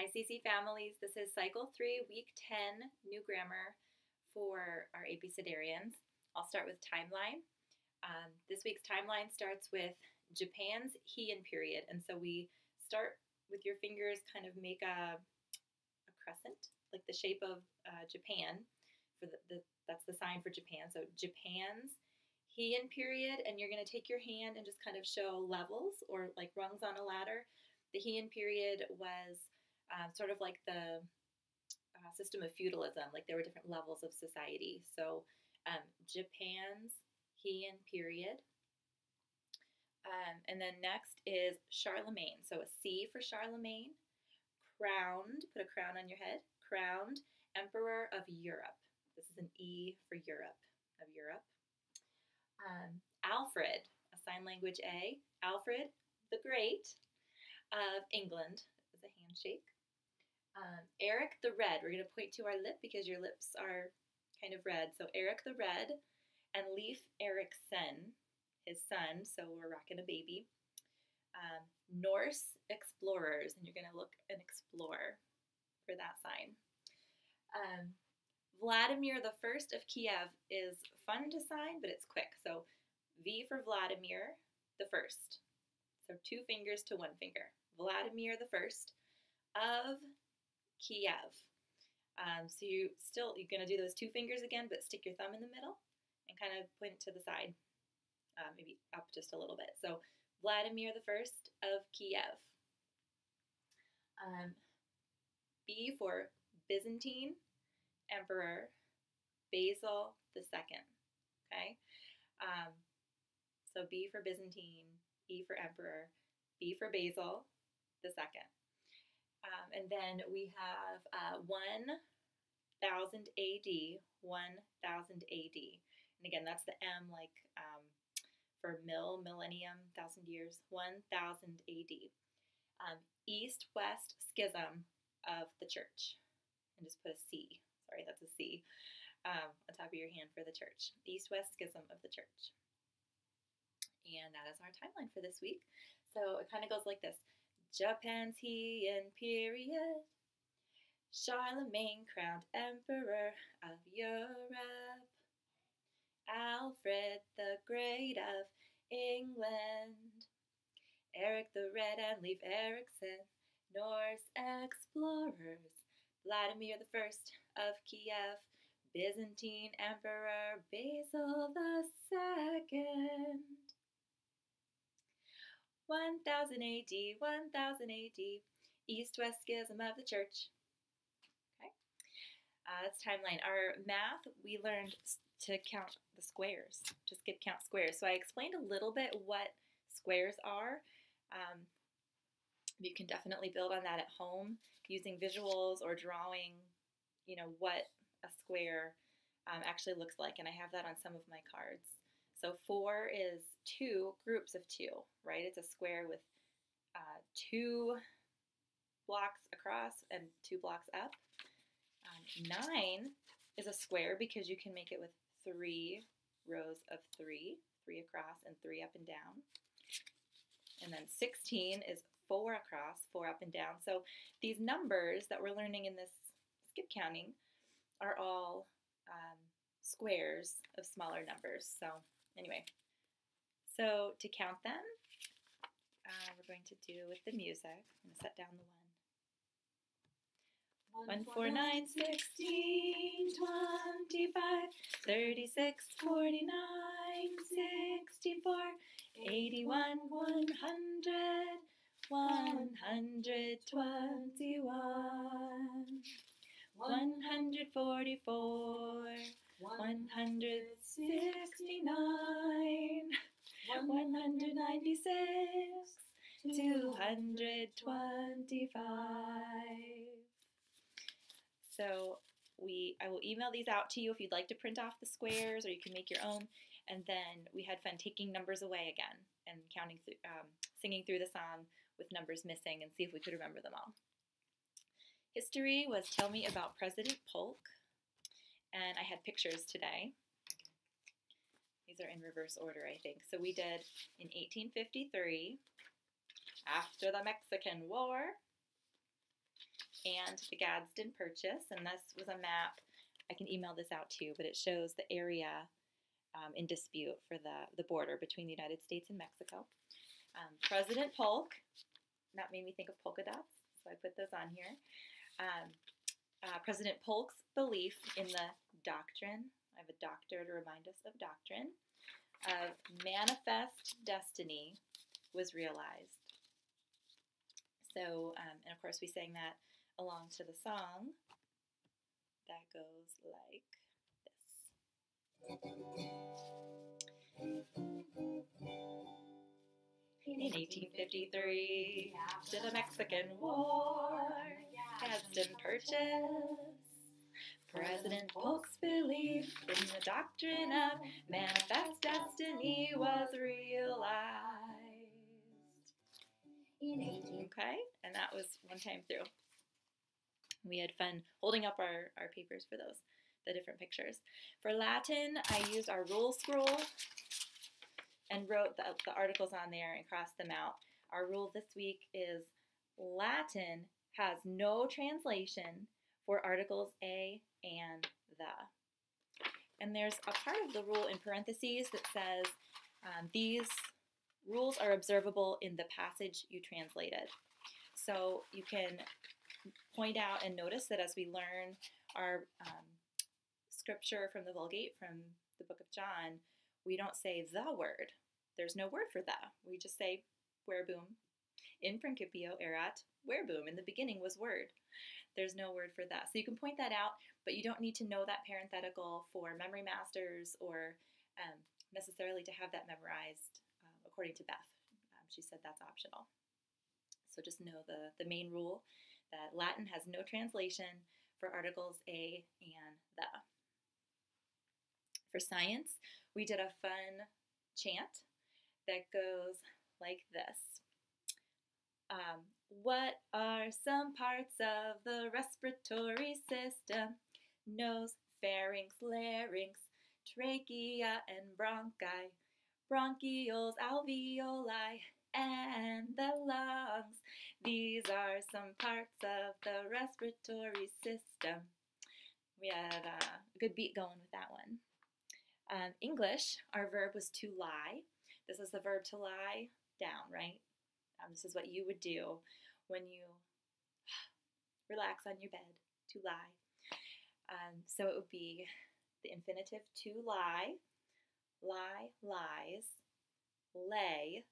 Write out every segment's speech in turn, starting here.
Hi CC families, this is Cycle 3, Week 10, New Grammar for our Apicedarians. I'll start with timeline. This week's timeline starts with Japan's Heian period, and so we start with your fingers, kind of make a crescent, like the shape of Japan. That's the sign for Japan. So Japan's Heian period, and you're going to take your hand and just kind of show levels or like rungs on a ladder. The Heian period was sort of like the system of feudalism, like there were different levels of society. So Japan's Heian period. And then next is Charlemagne. So a C for Charlemagne. Crowned, put a crown on your head. Crowned Emperor of Europe. This is an E for Europe, of Europe. Alfred, a sign language A. Alfred the Great of England is a handshake. Eric the Red, we're going to point to our lip because your lips are kind of red. So Eric the Red and Leif Erikson, his son, so we're rocking a baby. Norse explorers, and you're going to look and explore for that sign. Vladimir the First of Kiev is fun to sign, but it's quick. So V for Vladimir the First. So 2 fingers to 1 finger. Vladimir the First of Kiev. So you're going to do those 2 fingers again, but stick your thumb in the middle and kind of point to the side, maybe up just a little bit. So Vladimir the First of Kiev. B for Byzantine Emperor Basil II. Okay, so B for Byzantine, E for Emperor, B for Basil II. And then we have 1000 AD, 1000 AD. And again, that's the M like for millennium, 1,000 years, 1000 AD. East-West schism of the church. And just put a C. Sorry, that's a C on top of your hand for the church. East-West schism of the church. And that is our timeline for this week. So it kind of goes like this. Japan's Heian period. Charlemagne crowned Emperor of Europe. Alfred the Great of England. Eric the Red and Leif Erikson, Norse explorers. Vladimir the First of Kiev. Byzantine Emperor Basil II. 1000 AD, 1000 AD, East-West schism of the church. Okay, that's timeline. Our math, we learned to count the squares, to skip count squares. So I explained a little bit what squares are. You can definitely build on that at home using visuals or drawing, you know, what a square actually looks like. And I have that on some of my cards. So 4 is 2 groups of 2, right? It's a square with 2 blocks across and 2 blocks up. 9 is a square because you can make it with 3 rows of 3, 3 across and 3 up and down. And then 16 is 4 across, 4 up and down. So these numbers that we're learning in this skip counting are all squares of smaller numbers. So anyway, so to count them, we're going to do with the music. I'm going to set down the 1. 1, 4, 9, 16, 25, 36, 49, 64, 81, 100, 121, 144, 169, 196, 225. So I will email these out to you if you'd like to print off the squares, or you can make your own. And then we had fun taking numbers away again and counting, singing through the song with numbers missing and see if we could remember them all. History was Tell Me About President Polk, and I had pictures today. These are in reverse order, I think. So we did in 1853, after the Mexican War. and the Gadsden Purchase. And this was a map. I can email this out too, but it shows the area in dispute for the border between the United States and Mexico. President Polk, that made me think of polka dots, so I put those on here. President Polk's belief in the doctrine, I have a doctor to remind us of doctrine, of manifest destiny was realized. So, and of course we sang that along to the song that goes like this. In 1853, after the Mexican War, Gadsden Purchase, President Polk's belief in the doctrine of manifest destiny was realized. Okay, and that was one time through. We had fun holding up our papers for those, the different pictures. For Latin, I used our rule scroll and wrote the articles on there and crossed them out. Our rule this week is Latin has no translation for articles a and the. And there's a part of the rule in parentheses that says these rules are observable in the passage you translated. So you can point out and notice that as we learn our scripture from the Vulgate, from the book of John, we don't say the word. There's no word for the. We just say verbum. In principio erat verbum. In the beginning was word. There's no word for that. So you can point that out, but you don't need to know that parenthetical for memory masters or necessarily to have that memorized according to Beth. She said that's optional. So just know the main rule that Latin has no translation for articles a and the. For science, we did a fun chant that goes like this. What are some parts of the respiratory system? Nose, pharynx, larynx, trachea, and bronchi, bronchioles, alveoli, and the lungs. These are some parts of the respiratory system. We had a good beat going with that one. English, our verb was to lie. This is the verb to lie down, right? This is what you would do when you relax on your bed, to lie. So it would be the infinitive to lie, lie, lies, lay,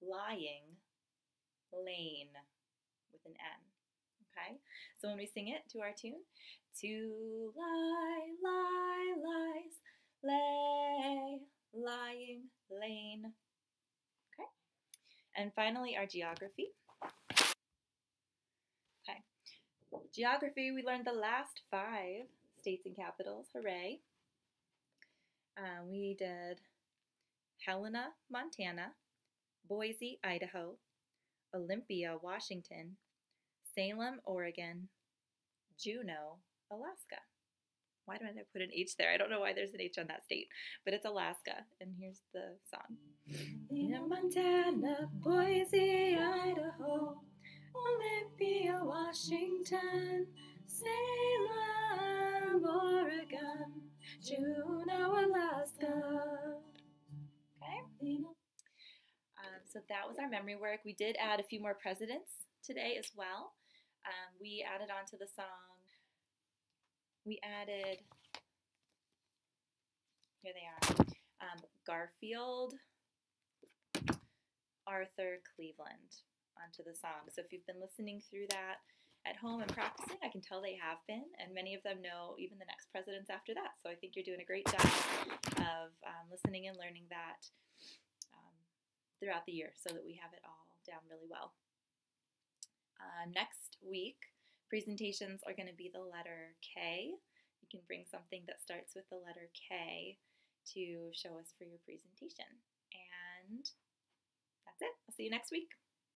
lying, lain with an N. Okay? So when we sing it to our tune, to lie, lie, lies, lay, lying, lain. Okay? And finally, our geography. Okay. Geography, we learned the last 5 states and capitals. Hooray. We did Helena, Montana, Boise, Idaho, Olympia, Washington, Salem, Oregon, Juneau, Alaska. Why did I put an H there? I don't know why there's an H on that state, but it's Alaska. And here's the song. In Montana, Boise, Idaho, Olympia, Washington, Salem, Oregon, Juneau, Alaska. Okay. So that was our memory work. We did add a few more presidents today as well. We added onto the song, we added, here they are, Garfield, Arthur, Cleveland onto the song. So if you've been listening through that at home and practicing, I can tell they have been, and many of them know even the next presidents after that. So I think you're doing a great job of listening and learning that throughout the year so that we have it all down really well. Next week, presentations are going to be the letter K. You can bring something that starts with the letter K to show us for your presentation. And that's it. I'll see you next week.